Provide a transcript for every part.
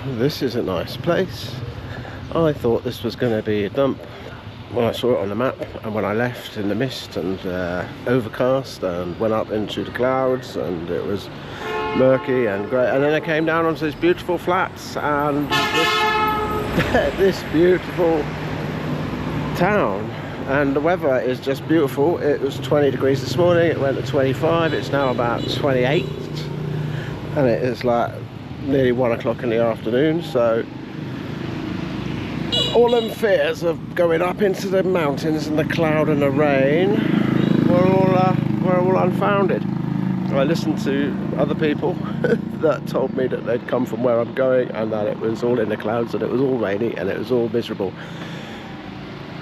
This is a nice place. I thought this was going to be a dump when I saw it on the map, and when I left in the mist and overcast and went up into the clouds and it was murky and great, and then I came down onto these beautiful flats and this beautiful town, and the weather is just beautiful. It was 20 degrees this morning, it went to 25, it's now about 28, and it is like nearly 1 o'clock in the afternoon, so all them fears of going up into the mountains and the cloud and the rain were all unfounded. I listened to other people that told me that they'd come from where I'm going and that it was all in the clouds and it was all rainy and it was all miserable.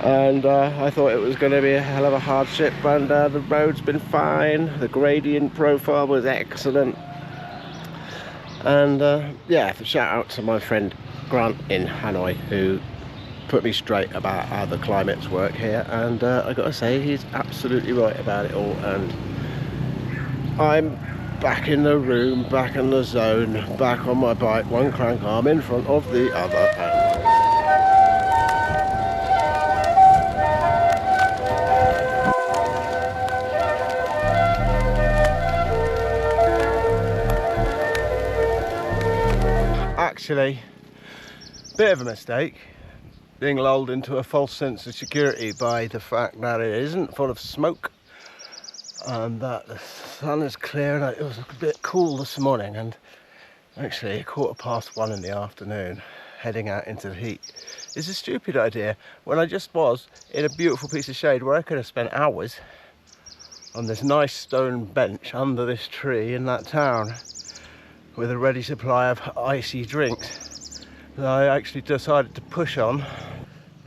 And I thought it was going to be a hell of a hardship, and the road's been fine, the gradient profile was excellent. And yeah, shout out to my friend Grant in Hanoi, who put me straight about how the climates work here, and I gotta say he's absolutely right about it all, and I'm back in the room, back in the zone, back on my bike, one crank arm in front of the other, and actually, bit of a mistake, being lulled into a false sense of security by the fact that it isn't full of smoke and that the sun is clear, and it was a bit cool this morning, and actually 1:15 in the afternoon heading out into the heat is a stupid idea when I just was in a beautiful piece of shade where I could have spent hours on this nice stone bench under this tree in that town with a ready supply of icy drinks that I actually decided to push on.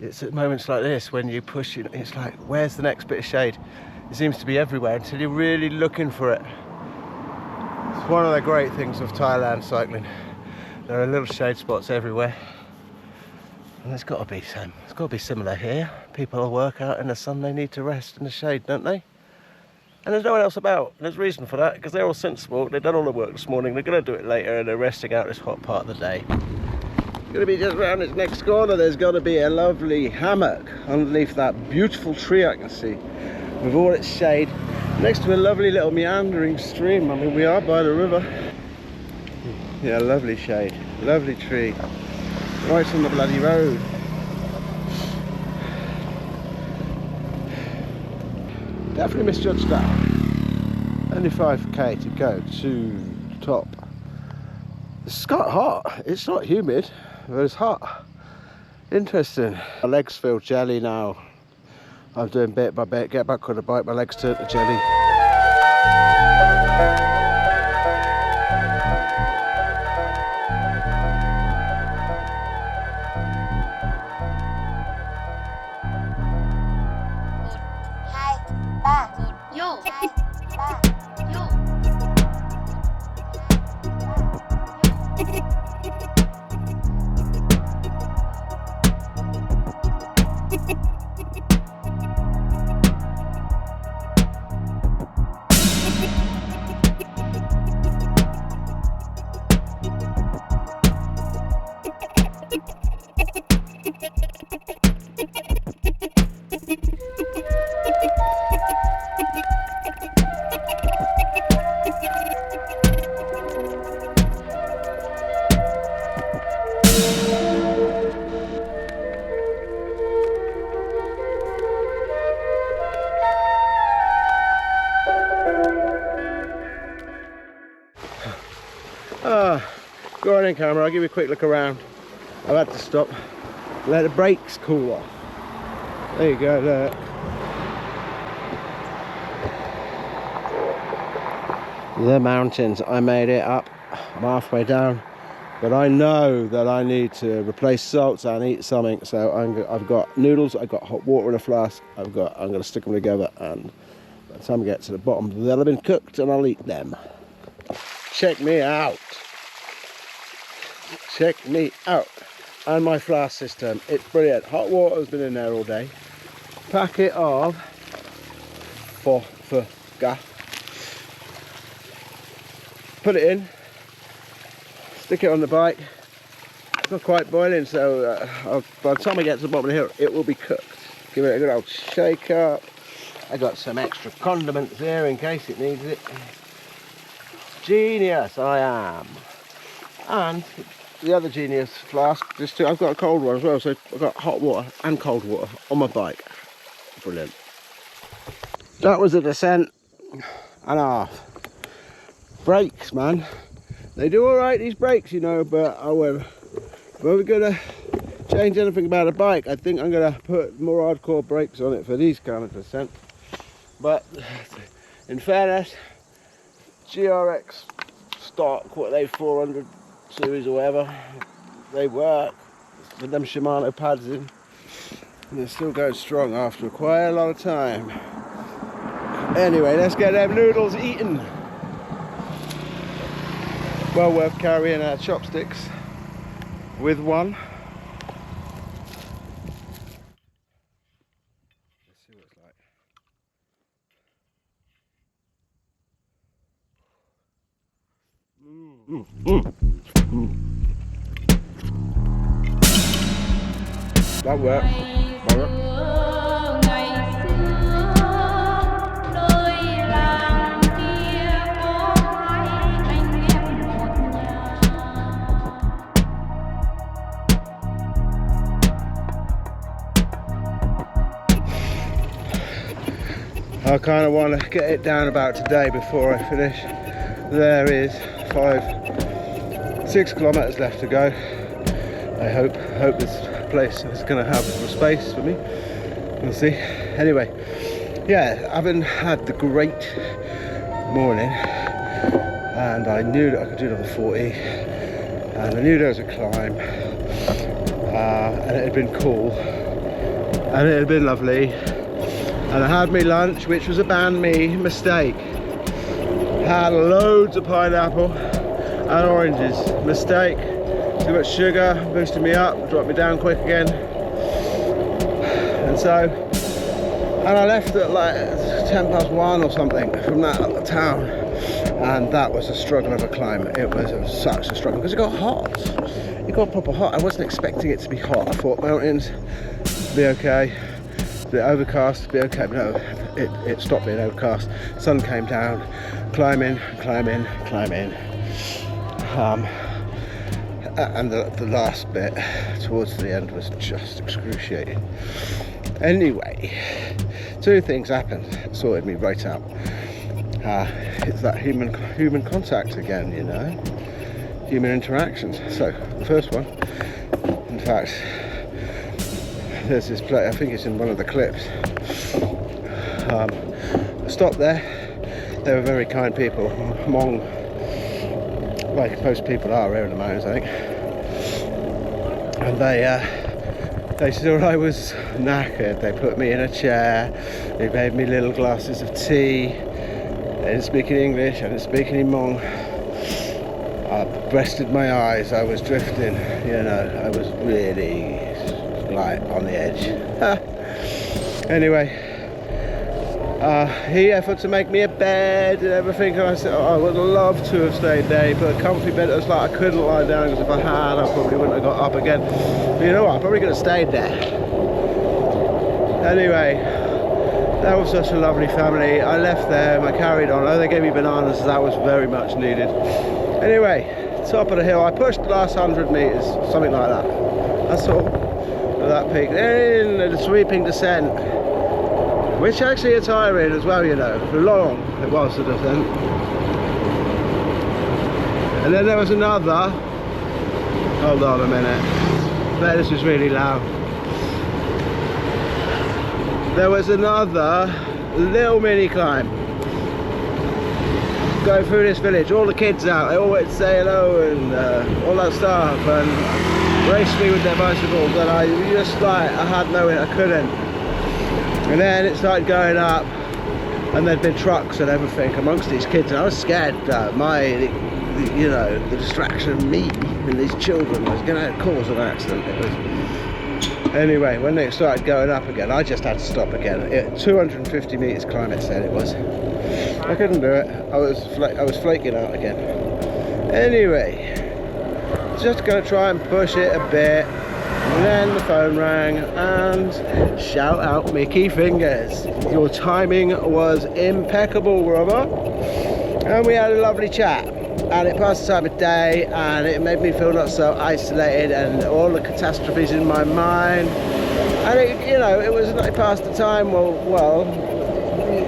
It's at moments like this when you push it, it's like, where's the next bit of shade? It seems to be everywhere until you're really looking for it. It's one of the great things of Thailand cycling. There are little shade spots everywhere. And there's got to be some. It's got to be similar here. People will work out in the sun, they need to rest in the shade, don't they? And there's no one else about. And there's reason for that, because they're all sensible. They've done all the work this morning, they're going to do it later, and they're resting out this hot part of the day. Going to be just around this next corner. There's got to be a lovely hammock underneath that beautiful tree I can see with all its shade next to a lovely little meandering stream. I mean, we are by the river. Yeah, lovely shade, lovely tree right on the bloody road. Definitely misjudged that. Only 5k to go to the top. It's got hot, it's not humid, but it's hot. Interesting. My legs feel jelly now. I'm doing bit by bit, get back on the bike, my legs turn to jelly. Go on in, camera, I'll give you a quick look around. I've had to stop, let the brakes cool off. There you go, look. The mountains. I made it up. I'm halfway down, but I know that I need to replace salts and eat something, so I've got noodles, I've got hot water in a flask, I'm going to stick them together, and by the time I get to the bottom they'll have been cooked and I'll eat them. Check me out. Check me out. And my flask system, it's brilliant. Hot water's been in there all day. Packet of Fofga. Put it in, stick it on the bike, It's not quite boiling, so by the time I get to the bottom of the hill, it will be cooked. Give it a good old shake up. I got some extra condiments here in case it needs it. Genius, I am. And the other genius flask, I've got a cold one as well, so I've got hot water and cold water on my bike. Brilliant. That was a descent and a half. Brakes, man. They do alright, these brakes, you know, but however, if we're gonna change anything about a bike, I think I'm gonna put more hardcore brakes on it for these kind of descent. But in fairness, GRX stock, what they 400 series or whatever, they work with them Shimano pads in, and they're still going strong after quite a lot of time. Anyway, let's get them noodles eaten. Well worth carrying our chopsticks with one. Let's see what it's like. That worked. I kind of want to get it down about today before I finish. There is 6 kilometers left to go. I hope this place is going to have some space for me. We'll see. Anyway, yeah, having had the great morning, and I knew that I could do another 40, and I knew there was a climb, and it had been cool, and it had been lovely. And I had me lunch, which was a banh mi mistake. Had loads of pineapple and oranges, mistake. Too much sugar, boosted me up, dropped me down quick again. And I left at like 1:10 or something from that town. And that was a struggle of a climb. It was such a struggle because it got hot. It got proper hot. I wasn't expecting it to be hot. I thought mountains, be okay. The overcast, be okay, but no, it stopped being overcast. Sun came down, climbing. And the last bit towards the end was just excruciating. Anyway, 2 things happened, sorted me right out. It's that human contact again, you know, human interactions. So the first one, in fact, there's this place, I think it's in one of the clips. I stopped there. They were very kind people. Muong, like most people are here in the mountains, I think. And they saw I was knackered. They put me in a chair. They made me little glasses of tea. They didn't speak in English. I didn't speak any Muong. I rested my eyes. I was drifting. You know, I was really like on the edge. Anyway, he offered to make me a bed and everything, and I said, oh, I would love to have stayed there. He put a comfy bed. It was like I couldn't lie down, because if I had, I probably wouldn't have got up again. But you know what, I probably could have stayed there. Anyway, that was such a lovely family. I left them, I carried on. Oh, they gave me bananas, so that was very much needed. Anyway, top of the hill, I pushed the last 100 meters, something like that. That's all. That peak, then the sweeping descent, which actually is tiring as well, you know. For long it was the descent. And then there was another, hold on a minute, but this is really loud. There was another little mini climb going through this village, all the kids out, they all went to say hello and all that stuff, and raced me with their bicycles, and I had no way, I couldn't. And then it started going up, and there'd been trucks and everything amongst these kids, and I was scared that the distraction of me and these children was going to cause an accident. Anyway, when they started going up again, I just had to stop again. 250 meters climb, it said it was. I couldn't do it. I was flaking out again. Anyway, just going to try and push it a bit. And then the phone rang, and shout out Mickey Fingers. Your timing was impeccable, brother. And we had a lovely chat. And it passed the time of day, and it made me feel not so isolated and all the catastrophes in my mind. And it, you know, it was like past the time. Well,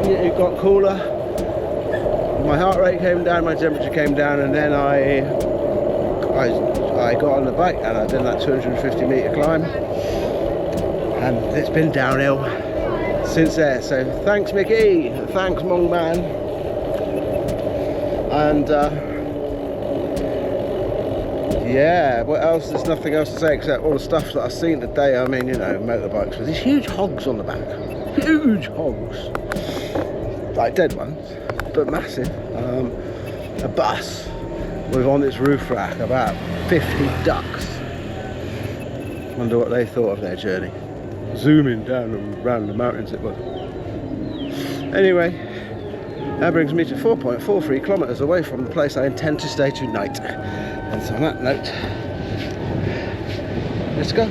it got cooler. My heart rate came down, my temperature came down, and then I got on the bike and I did that 250 metre climb, and it's been downhill since there. So thanks Mickey, thanks Muong Man, and yeah, what else? There's nothing else to say except all the stuff that I've seen today. I mean, you know, motorbikes with these huge hogs on the back, huge hogs, like dead ones, but massive. A bus with on its roof rack about 50 ducks. Wonder what they thought of their journey. Zooming down and round the mountains it was. Anyway, that brings me to 4.43 kilometres away from the place I intend to stay tonight. And so on that note, let's go.